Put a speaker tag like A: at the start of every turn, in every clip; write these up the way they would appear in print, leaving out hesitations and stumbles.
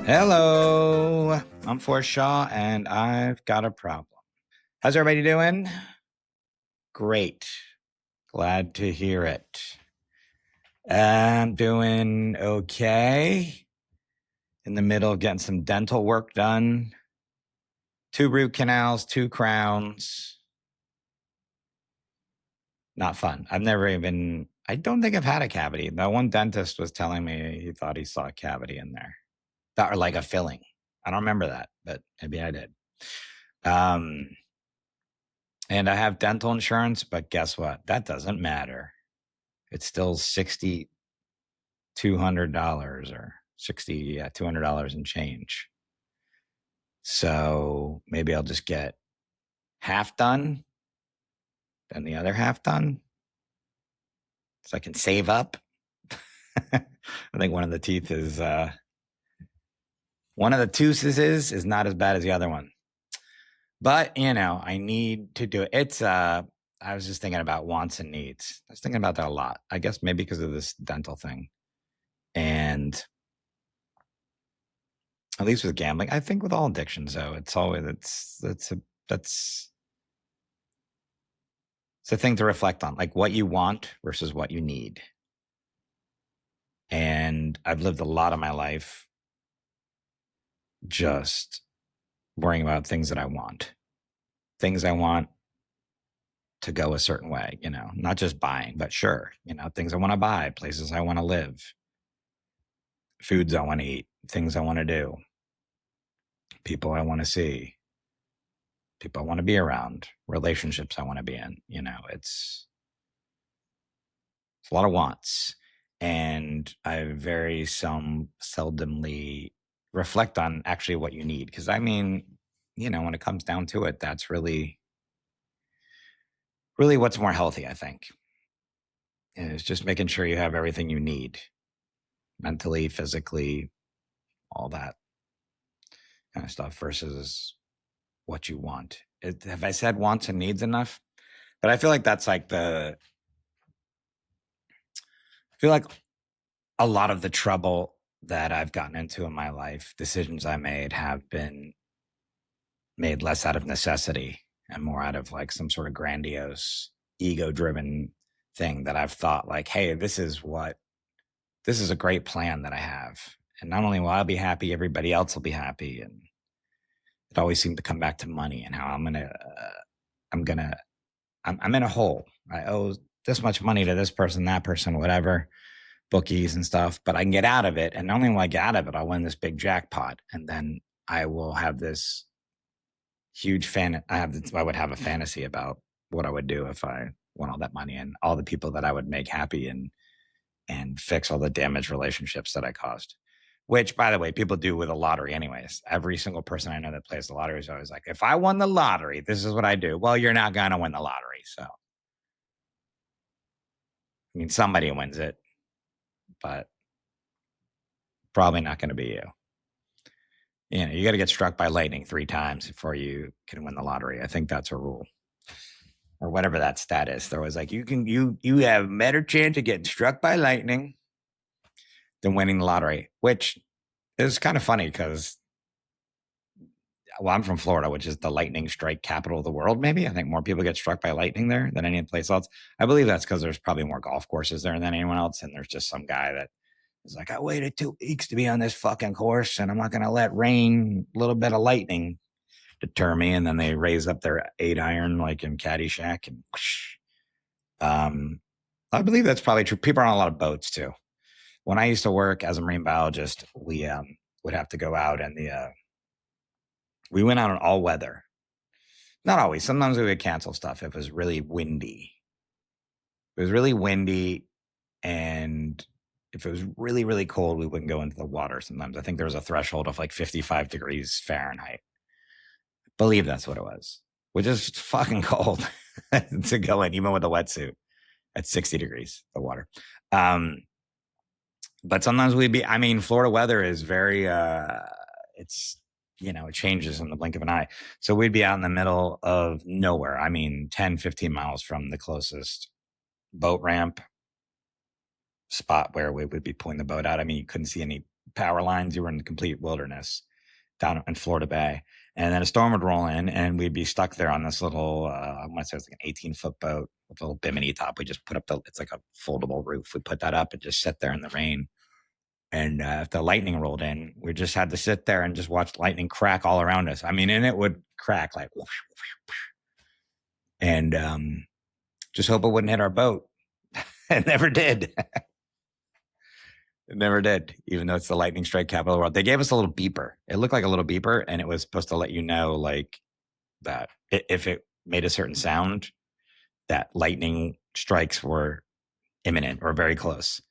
A: Hello, I'm Forrest Shaw, and I've got a problem. How's everybody doing? Great. Glad to hear it. I'm doing okay. In the middle of getting some dental work done. 2 root canals, 2 crowns. Not fun. I don't think I've had a cavity. The one dentist was telling me he thought he saw a cavity in there. Or like a filling. I don't remember that, but maybe I did. And I have dental insurance, but guess what? That doesn't matter. It's still $6,200 or $200 and change. So maybe I'll just get half done, then the other half done, so I can save up. I think one of the teeth is one of the toothes is not as bad as the other one. But I need to do it. I was just thinking about wants and needs. I was thinking about that a lot. I guess maybe because of this dental thing. And at least with gambling, I think with all addictions, though, it's always it's a thing to reflect on, like what you want versus what you need. And I've lived a lot of my life just worrying about things that I want to go a certain way, not just buying, but sure, things I want to buy, places I want to live, foods I want to eat, things I want to do, people I want to see, people I want to be around, relationships I want to be in. It's a lot of wants. And I very seldomly reflect on actually what you need. Because when it comes down to it, that's really, really what's more healthy, I think, is just making sure you have everything you need mentally, physically, all that kind of stuff versus what you want. Have I said wants and needs enough? But I feel like that's like I feel like a lot of the trouble that I've gotten into in my life, decisions I made have been made less out of necessity and more out of like some sort of grandiose, ego driven thing that I've thought like, hey, this is a great plan that I have. And not only will I be happy, everybody else will be happy. And it always seemed to come back to money and how I'm in a hole. I owe this much money to this person, that person, whatever, bookies and stuff, but I can get out of it. And not only will I get out of it, I'll win this big jackpot. And then I will have this huge I would have a fantasy about what I would do if I won all that money and all the people that I would make happy and fix all the damaged relationships that I caused. Which, by the way, people do with a lottery anyways. Every single person I know that plays the lottery is always like, if I won the lottery, this is what I do. Well, you're not going to win the lottery. So, somebody wins it, but probably not going to be you. You got to get struck by lightning 3 times before you can win the lottery. I think that's a rule. Or whatever that stat is. There was like, you have a better chance of getting struck by lightning than winning the lottery, which is kind of funny because, I'm from Florida, which is the lightning strike capital of the world, maybe. I think more people get struck by lightning there than any place else. I believe that's because there's probably more golf courses there than anyone else. And there's just some guy that is like, I waited 2 weeks to be on this fucking course and I'm not going to let rain, a little bit of lightning deter me. And then they raise up their 8 iron like in Caddyshack and whoosh. I believe that's probably true. People are on a lot of boats too. When I used to work as a marine biologist, we would have to go out and we went out on all weather. Not always. Sometimes we would cancel stuff if it was really windy. It was really windy, and if it was really, really cold, we wouldn't go into the water sometimes. I think there was a threshold of like 55 degrees Fahrenheit. I believe that's what it was, which is fucking cold to go in, even with a wetsuit at 60 degrees, the water. But sometimes Florida weather is very, it's, it changes in the blink of an eye. So we'd be out in the middle of nowhere. 10, 15 miles from the closest boat ramp spot where we would be pulling the boat out. You couldn't see any power lines. You were in the complete wilderness down in Florida Bay. And then a storm would roll in and we'd be stuck there on this little, I want to say it's like an 18-foot boat with a little bimini top. We just put up it's like a foldable roof. We put that up and just sit there in the rain. And if the lightning rolled in, we just had to sit there and just watch lightning crack all around us. I mean, and it would crack like, whoosh, whoosh, whoosh. And just hope it wouldn't hit our boat. It never did. It never did, even though it's the lightning strike capital of the world. They gave us a little beeper. It looked like a little beeper, and it was supposed to let you know, like, that if it made a certain sound, that lightning strikes were imminent or very close.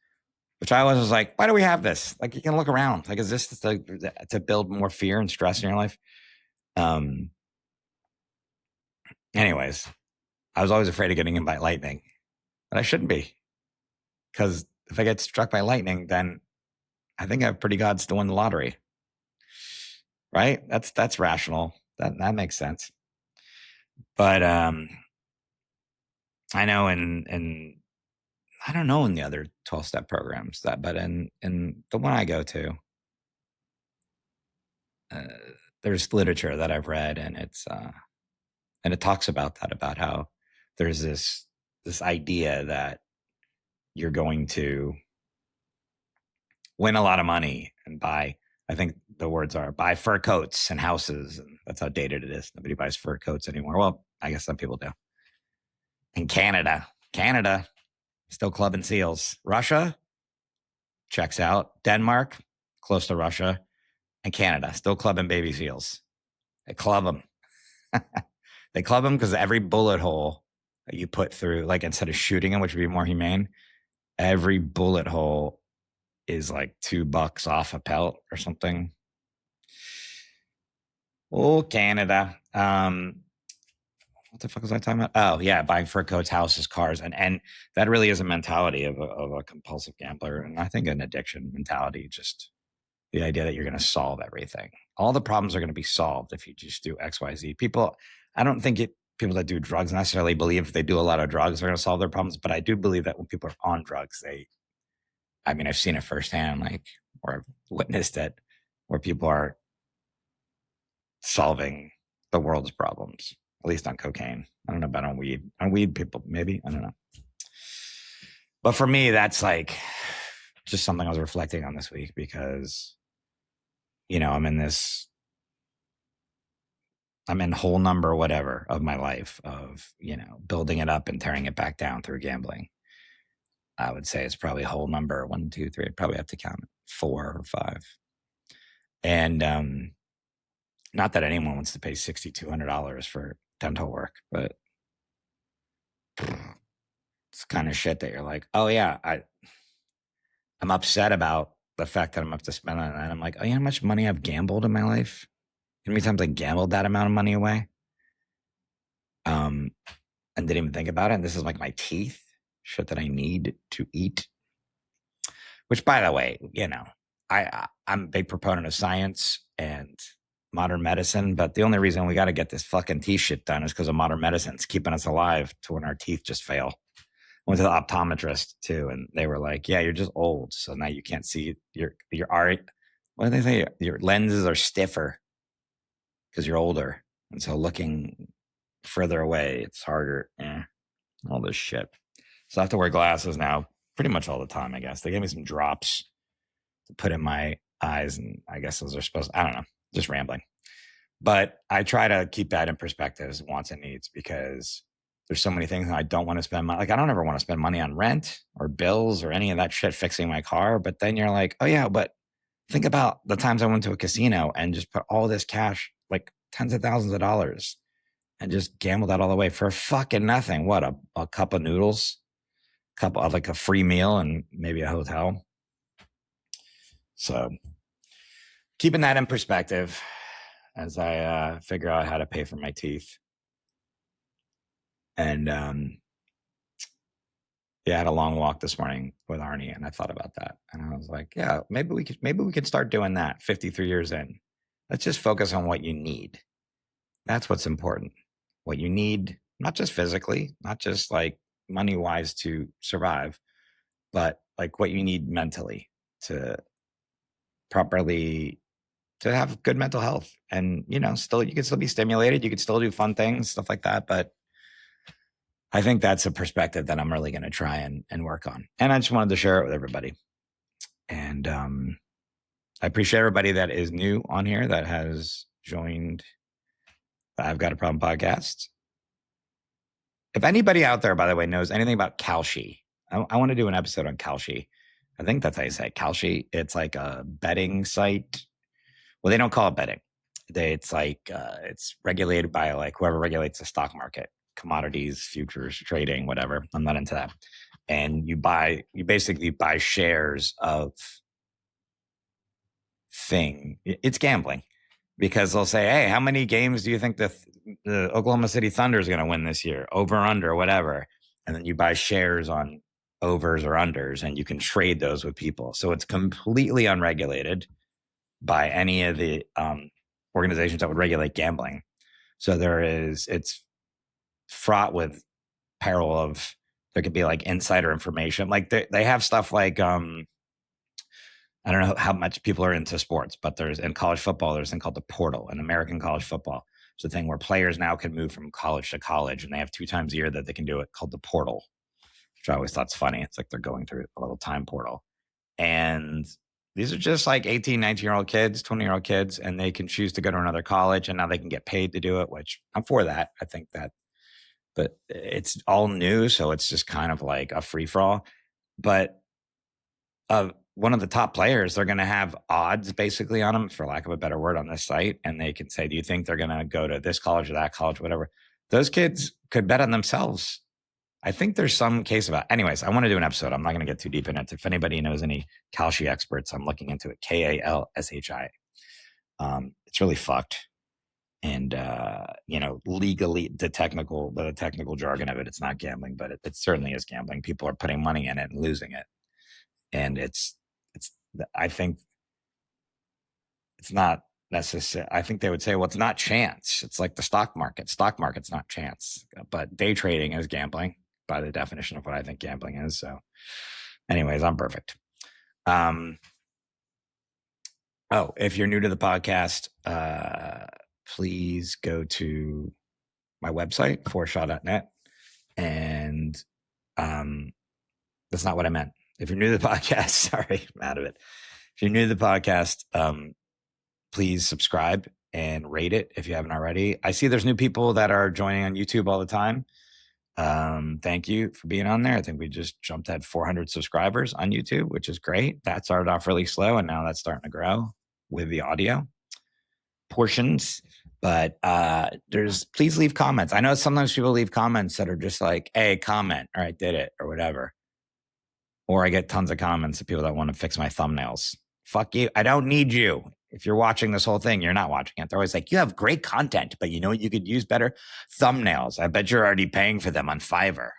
A: Which I was like, why do we have this? Like, you can look around. Like, is this to build more fear and stress in your life? Anyways, I was always afraid of getting hit by lightning, but I shouldn't be, because if I get struck by lightning, then I think I have pretty odds to win the lottery. Right? That's rational. That makes sense. But I know in I don't know in the other 12-step programs but in the one I go to, there's literature that I've read, and it's and it talks about that, about how there's this idea that you're going to win a lot of money and buy, I think the words are, buy fur coats and houses. And that's how dated it is. Nobody buys fur coats anymore. Well, I guess some people do. In Canada, still clubbing seals. Russia checks out. Denmark, close to Russia. And Canada, still clubbing baby seals. They club them. They club them because every bullet hole that you put through, like, instead of shooting them, which would be more humane, every bullet hole is like $2 off a pelt or something. Oh, Canada. What the fuck was I talking about? Oh, yeah, buying fur coats, houses, cars. And that really is a mentality of a compulsive gambler. And I think an addiction mentality, just the idea that you're going to solve everything. All the problems are going to be solved if you just do X, Y, Z. People, I don't think people that do drugs necessarily believe if they do a lot of drugs are going to solve their problems. But I do believe that when people are on drugs, I've seen it firsthand, like, or I've witnessed it, where people are solving the world's problems, at least on cocaine. I don't know about on weed. On weed, people, maybe, I don't know. But for me, that's like just something I was reflecting on this week, because, I'm in whole number, whatever, of my life of, building it up and tearing it back down through gambling. I would say it's probably whole number 1, 2, 3. I'd probably have to count 4 or 5. And not that anyone wants to pay $6,200 for dental work, but it's kind of shit that you're like, oh yeah, I'm upset about the fact that I'm up to spend on that. I'm like, oh, you know how much money I've gambled in my life? You know how many times I gambled that amount of money away? And didn't even think about it. And this is like my teeth, shit that I need to eat. Which, by the way, I'm a big proponent of science and modern medicine, but the only reason we got to get this fucking teeth shit done is because of modern medicine. It's keeping us alive to when our teeth just fail. I went to the optometrist too, and they were like, yeah, you're just old, so now you can't see your what do they say? Your lenses are stiffer because you're older, and so looking further away, it's harder. All this shit. So I have to wear glasses now pretty much all the time, I guess. They gave me some drops to put in my eyes, and I guess those are supposed, I don't know, just rambling. But I try to keep that in perspective as wants and needs, because there's so many things that I don't want to spend money. Like, I don't ever want to spend money on rent or bills or any of that shit fixing my car. But then you're like, oh yeah, but think about the times I went to a casino and just put all this cash, like tens of thousands of dollars, and just gambled that all the way for fucking nothing. What, a cup of noodles, like a free meal and maybe a hotel. So keeping that in perspective as I figure out how to pay for my teeth. And I had a long walk this morning with Arnie, and I thought about that. And I was like, yeah, maybe we could start doing that 53 years in. Let's just focus on what you need. That's what's important. What you need, not just physically, not just like money-wise to survive, but like what you need mentally to properly to have good mental health. And, you can still be stimulated. You could still do fun things, stuff like that. But I think that's a perspective that I'm really going to try and work on. And I just wanted to share it with everybody. And I appreciate everybody that is new on here that has joined the I've Got a Problem podcast. If anybody out there, by the way, knows anything about Kalshi, I want to do an episode on Kalshi. I think that's how you say it, Kalshi. It's like a betting site. Well, they don't call it betting. It's like it's regulated by like whoever regulates the stock market, commodities, futures, trading, whatever. I'm not into that. And you basically buy shares of thing. It's gambling because they'll say, hey, how many games do you think the Oklahoma City Thunder is going to win this year? Over, under, whatever. And then you buy shares on overs or unders and you can trade those with people. So it's completely unregulated by any of the organizations that would regulate gambling. So it's fraught with peril of, there could be like insider information. Like they have stuff like, I don't know how much people are into sports, but in college football, there's a thing called the portal in American college football. It's a thing where players now can move from college to college, and they have 2 times a year that they can do it, called the portal, which I always thought's funny. It's like they're going through a little time portal. And these are just like 18, 19-year-old kids, 20-year-old kids, and they can choose to go to another college, and now they can get paid to do it, which I'm for that. I think that, but it's all new, so it's just kind of like a free-for-all. But one of the top players, they're going to have odds basically on them, for lack of a better word, on this site. And they can say, do you think they're going to go to this college or that college, whatever? Those kids could bet on themselves. I think there's some case about, anyways, I want to do an episode. I'm not going to get too deep in it. If anybody knows any Kalshi experts, I'm looking into it. Kalshi. It's really fucked. And, legally, the technical jargon of it, it's not gambling, but it certainly is gambling. People are putting money in it and losing it. And I think it's not necessary. I think they would say, well, it's not chance. It's like the stock market. Stock market's not chance, but day trading is gambling by the definition of what I think gambling is. So anyways, I'm perfect. If you're new to the podcast, please go to my website, forrest.net. And that's not what I meant. If you're new to the podcast, sorry, I'm out of it. If you're new to the podcast, please subscribe and rate it if you haven't already. I see there's new people that are joining on YouTube all the time. Thank you for being on there. I think we just jumped at 400 subscribers on YouTube, which is great. That started off really slow, and now that's starting to grow with the audio portions. But please leave comments. I know sometimes people leave comments that are just like, hey, comment, or I did it, or whatever. Or I get tons of comments of people that want to fix my thumbnails. Fuck you. I don't need you. If you're watching this whole thing, you're not watching it. They're always like, you have great content, but you know what you could use better? Thumbnails. I bet you're already paying for them on Fiverr,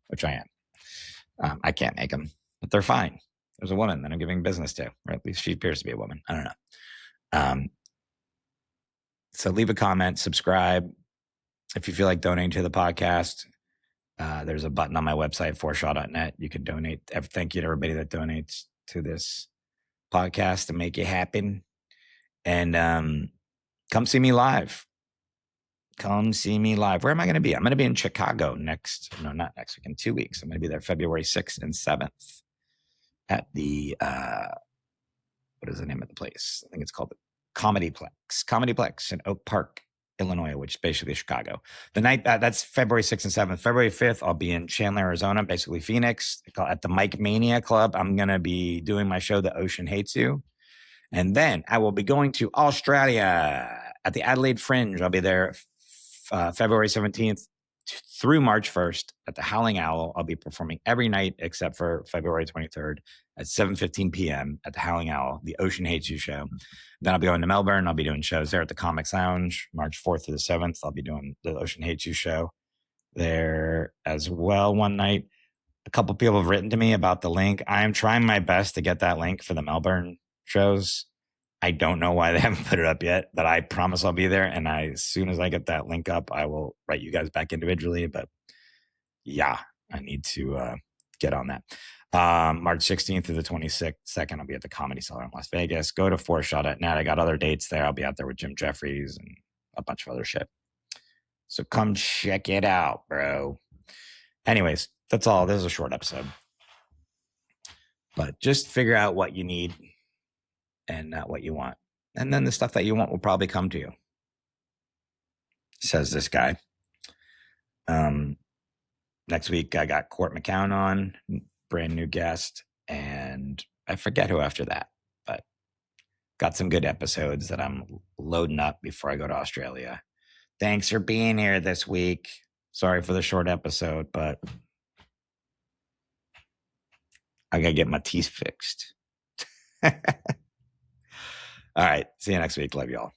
A: which I am. I can't make them, but they're fine. There's a woman that I'm giving business to, or at least she appears to be a woman. I don't know. So leave a comment, subscribe. If you feel like donating to the podcast, there's a button on my website, forrest.net. You can donate. Thank you to everybody that donates to this podcast to make it happen. And come see me live. Come see me live. Where am I going to be? I'm going to be in Chicago not next week, in 2 weeks. I'm going to be there February 6th and 7th at the, what is the name of the place? I think it's called the Comedyplex in Oak Park, Illinois, which is basically Chicago. The night that's February 6th and 7th. February 5th, I'll be in Chandler, Arizona, basically Phoenix, at the Mike Mania Club. I'm going to be doing my show, The Ocean Hates You. And then I will be going to Australia at the Adelaide Fringe. I'll be there February 17th through March 1st at the Howling Owl. I'll be performing every night except for February 23rd at 7:15 p.m. at the Howling Owl, the Ocean Hates You show. Then I'll be going to Melbourne. I'll be doing shows there at the Comics Lounge, March 4th through the 7th. I'll be doing the Ocean Hates You show there as well one night. A couple people have written to me about the link. I am trying my best to get that link for the Melbourne shows. I don't know why they haven't put it up yet, but I promise I'll be there. And as soon as I get that link up, I will write you guys back individually. But yeah, I need to get on that. March 16th to the 22nd, I'll be at the Comedy Cellar in Las Vegas. Go to forrest.net. I got other dates there. I'll be out there with Jim Jeffries and a bunch of other shit. So come check it out, bro. Anyways, that's all. This is a short episode. But just figure out what you need and not what you want. And then the stuff that you want will probably come to you, says this guy. Next week, I got Court McCown on, brand new guest, and I forget who after that, but got some good episodes that I'm loading up before I go to Australia. Thanks for being here this week. Sorry for the short episode, but I got to get my teeth fixed. All right. See you next week. Love y'all.